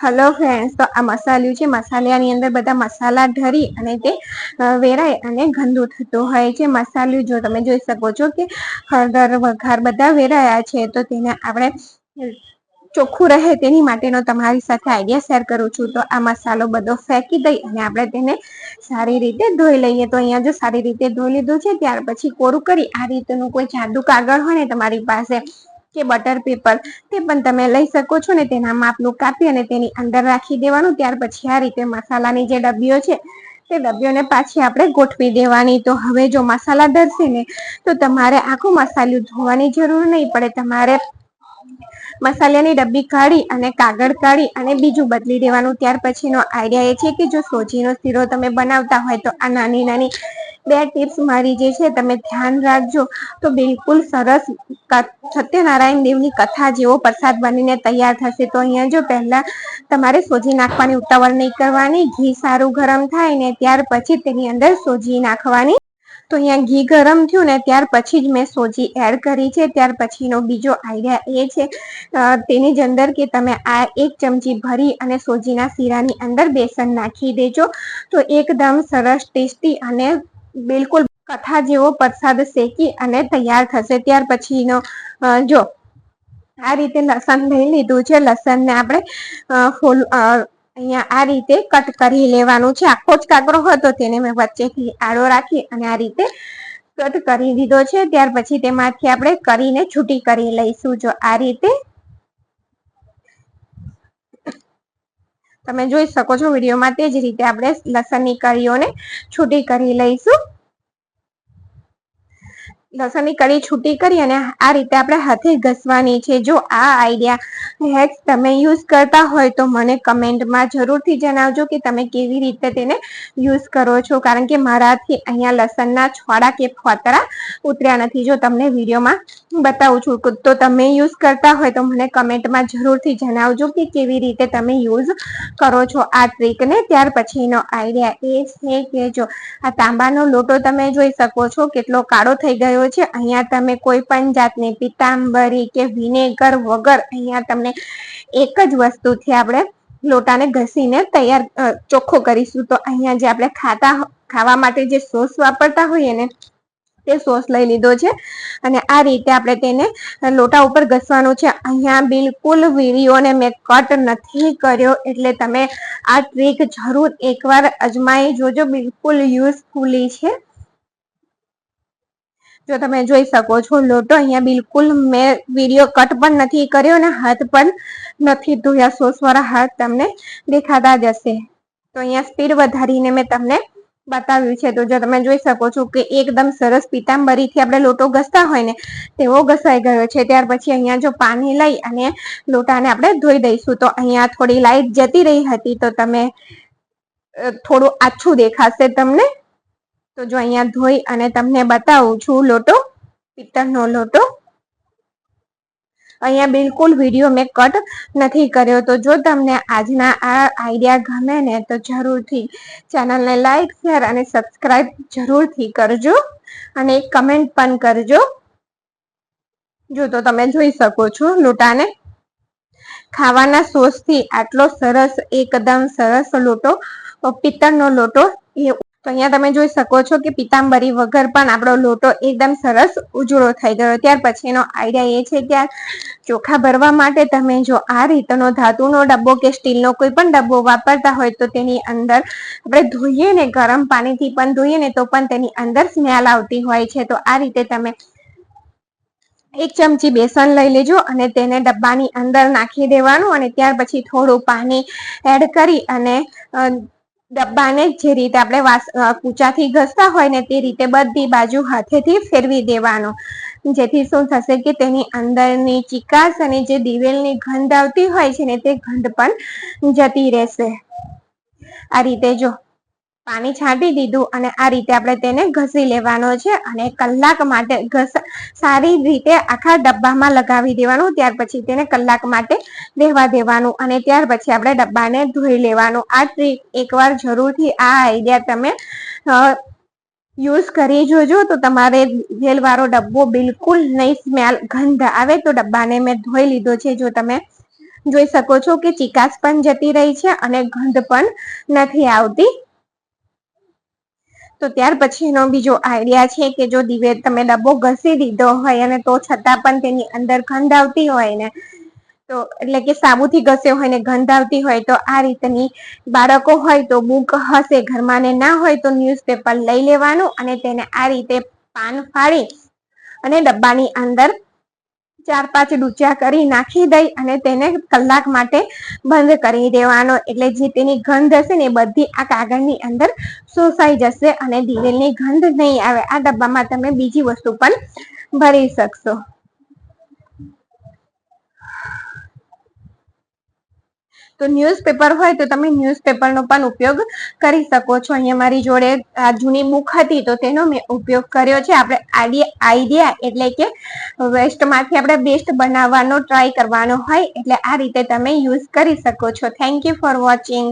Hello friends, તો આ મસાલું છે. મસાલાની અંદર બધા મસાલા ઢરી અને તે વેરાય અને ગંદુ થતું હોય છે. મસાલું જો તમે જોઈ શકો છો કે હળદર વઘાર બધા વેરાયા છે. તો તેને આપણે ચોખ્ખું રહે તેની માટેનો તમારી સાથે આઈડિયા શેર કરું છું. તો આ મસાલો બધો ફેંકી દઈ અને આપણે તેને સારી રીતે ધોઈ લઈએ. તો અહીંયા જો સારી રીતે ધોઈ લીધું છે. ત્યાર પછી કોરું કરી આ રીતનું કોઈ જાડું કાગળ હોય ને તમારી પાસે કે બટર પેપર, તે પણ તમે લઈ શકો છો ને તેના માપનું કાપી અને તેની અંદર રાખી દેવાનું. ત્યાર પછી આ રીતે મસાલાની જે ડબ્બીઓ છે તે ડબ્બીઓને પાછી આપણે ગોઠવી દેવાની. તો હવે જો મસાલા ડરશે ને તો તમારે આખું મસાલું ધોવાની જરૂર નહીં પડે. તમારે મસાલાની ડબ્બી કાઢી અને કાગળ કાઢી અને બીજું બદલી દેવાનું. ત્યાર પછીનો આઈડિયા એ છે કે જો સોજીનો શીરો તમે બનાવતા હોય તો આ નાની નાની બે ટિપ્સ મારી જે છે તમે ધ્યાન રાખજો. તો બિલકુલ સરસ સત્યનારાયણ દેવની કથા જેવો પ્રસાદ બનીને તૈયાર થશે. તો અહીંયા જો પહેલા તમારે સોજી નાખવાની ઉતાવળ નહીં કરવાની. ઘી સારું ગરમ થાય ને ત્યાર પછી તેની અંદર સોજી નાખવાની. તો અહીંયા ઘી ગરમ થયું ને ત્યાર પછી જ મેં સોજી એડ કરી છે. ત્યાર પછીનો બીજો આઈડિયા એ છે તેની જ અંદર કે તમે આ 1 ચમચી ભરી અને સોજીના શીરાની અંદર બેસન નાખી દેજો. તો એકદમ સરસ ટેસ્ટી અને બિલકુલ કથા જેવો પ્રસાદ શેકી અને તૈયાર થશે. ત્યાર પછીનો જો આ રીતે લસણ લઈ લીધું છે. લસણને આપણે અહીંયા આ રીતે કટ કરી લેવાનું છે. આખો જ કાકરો હતો તેને મેં વચ્ચેથી આડો રાખી અને આ રીતે કટ કરી દીધો છે. ત્યાર પછી તેમાંથી આપણે કરીને છૂટી કરી લઈશું. જો આ રીતે તમે જોઈ શકો છો વિડીયોમાં, તે જ રીતે આપણે લસણની કળીઓને છૂટી કરી લઈશું. લસણની કળી છૂટી કરી અને આ રીતે આપણે હાથે ઘસવાની છે. જો આ આઈડિયા હેક્સ તમે યુઝ કરતા હોય તો મને કમેન્ટમાં જરૂરથી જણાવજો કે તમે કેવી રીતે તેને યુઝ કરો છો. કારણ કે મારાથી અહીંયા લસણના છોડા કે ફોતરા ઉતર્યા નથી. જો તમને વિડીયોમાં બતાવું છું તો તમે યુઝ કરતા હોય તો મને કમેન્ટમાં જરૂરથી જણાવજો કે કેવી રીતે તમે યુઝ કરો છો આ ટ્રીકને. ત્યાર પછીનો આઈડિયા એ છે કે જો આ તાંબાનો લોટો તમે જોઈ શકો છો કેટલો કાળો થઈ ગયો છે. અહીંયા તમે કોઈ પણ જાતની પિતાંબરી કે વિનેગર વગર અહીંયા તમને એક જ વસ્તુથી આપણે લોટાને ઘસીને તૈયાર ચોખ્ખો કરીશું. તો અહીંયા જે આપણે ખાવા માટે જે સોસ વાપરતા હોઈએ ને તે સોસ લઈ લીધો છે અને આ રીતે આપણે તેને લોટા ઉપર ઘસવાનું છે. અહીંયા બિલકુલ વિડીયોને મેં કટ નથી કર્યો એટલે તમે આ ટ્રીક જરૂર એકવાર અજમાઈ જોજો. બિલકુલ યુઝફુલી છે. જો તમે જોઈ શકો છો લોટો અહીંયા બિલકુલ મેં વિડીયો કટ પણ નથી કર્યો અને હાથ પણ નથી ધોયા. સોસ વાળા હાથ તમને દેખાતા જ હશે. તો અહીંયા સ્પીડ વધારીને મેં તમને બતાવ્યું છે. તો જો તમે જોઈ શકો છો કે એકદમ સરસ પિતાંબરીથી આપણે લોટો ઘસતા હોય ને તેવો ઘસાઈ ગયો છે. ત્યાર પછી અહીંયા જો પાણી લઈ અને લોટાને આપણે ધોઈ દઈશું. તો અહીંયા થોડી લાઈટ જતી રહી હતી તો તમે થોડું આછું દેખાશે તમને. તો જો અહીંયા ધોઈ અને તમને બતાવું છું લોટો, પિત્તળનો લોટો. અહીંયા બિલકુલ વિડીયો મેં કટ નથી કર્યો. તો જો તમને આજના આ આઈડિયા ગમે ને તો જરૂરથી ચેનલને લાઈક, શેર અને સબસ્ક્રાઈબ જરૂરથી કરજો અને એક કમેન્ટ પણ કરજો. જો તો તમે જોઈ શકો છો લોટાને ખાવાના સોસથી આટલો સરસ એકદમ સરસ લોટો, પિત્તળનો લોટો તો અહીંયા તમે જોઈ શકો છો કે પિતાંબરી વગર પણ આપણો લોટો એકદમ સરસ ઉજળો થઈ ગયો. ત્યાર પછીનો આઈડિયા એ છે કે ચોખા ભરવા માટે તમે જો આ રીતનો ધાતુનો ડબ્બો કે સ્ટીલનો કોઈ પણ ડબ્બો વાપરતા હોય તો તેની અંદર આપણે ધોઈએ ને ગરમ પાણીથી પણ ધોઈએ ને તો પણ તેની અંદર સ્મેલ આવતી હોય છે. તો આ રીતે તમે 1 ચમચી બેસન લઈ લેજો અને તેને ડબ્બાની અંદર નાખી દેવાનું અને ત્યાર પછી થોડું પાણી એડ કરી અને ડબ્બાને જે રીતે આપણે કૂચાથી ઘસતા હોય ને તે રીતે બધી બાજુ હાથેથી ફેરવી દેવાનું. જેથી શું થશે કે તેની અંદરની ચીકાશ અને જે દિવેલની ગંધ આવતી હોય છે ને તે ગંધ પણ જતી રહેશે. આ રીતે જો પાણી છાંટી દીધું અને આ રીતે આપણે તેને ઘસી લેવાનો છે અને કલાક માટે સારી રીતે આખા ડબ્બામાં લગાવી દેવાનું. ત્યાર પછી તેને કલાક માટે રહેવા દેવાનું અને ત્યાર પછી આપણે ડબ્બાને ધોઈ લેવાનું. આ ટ્રીક એકવાર જરૂરથી આ આઈડિયા તમે યુઝ કરી જોજો. તો તમારે દિવેલવાળો ડબ્બો બિલકુલ નહીં સ્મેલ ગંધ આવે. તો ડબ્બાને મેં ધોઈ લીધો છે. જો તમે જોઈ શકો છો કે ચિકાસ પણ જતી રહી છે અને ગંધ પણ નથી આવતી. તો ત્યાર પછીનો બીજો આઈડિયા છે કે જો તમે ડબ્બો ઘસી દીધો હોય અને તો છતાં પણ તેની અંદર ગંધ આવતી હોય ને, તો એટલે કે સાબુથી ઘસ્યો હોય ને ગંધ આવતી હોય, તો આ રીતની બાળકો હોય તો બુક હશે ઘરમાં ને ના હોય તો ન્યૂઝપેપર લઈ લેવાનું અને તેને આ રીતે પાન ફાડી અને ડબ્બાની અંદર 4-5 ડૂચા કરી નાખી દઈ અને તેને કલાક માટે બંધ કરી દેવાનો. એટલે જે તેની ગંધ હશે ને એ બધી આ કાગળની અંદર શોષાઈ જશે અને દિવેલની ગંધ નહીં આવે. આ ડબ્બામાં તમે બીજી વસ્તુ પણ ભરી શકશો. તો ન્યૂઝપેપર હોય તો તમે ન્યૂઝપેપરનો પણ ઉપયોગ કરી શકો છો. અહીંયા મારી જોડે આ જૂની બુક હતી તો તેનો મેં ઉપયોગ કર્યો છે. આપણે આઈડિયા એટલે કે વેસ્ટમાંથી આપણે બેસ્ટ બનાવવાનો ટ્રાય કરવાનો હોય, એટલે આ રીતે તમે યુઝ કરી શકો છો. Thank you for watching.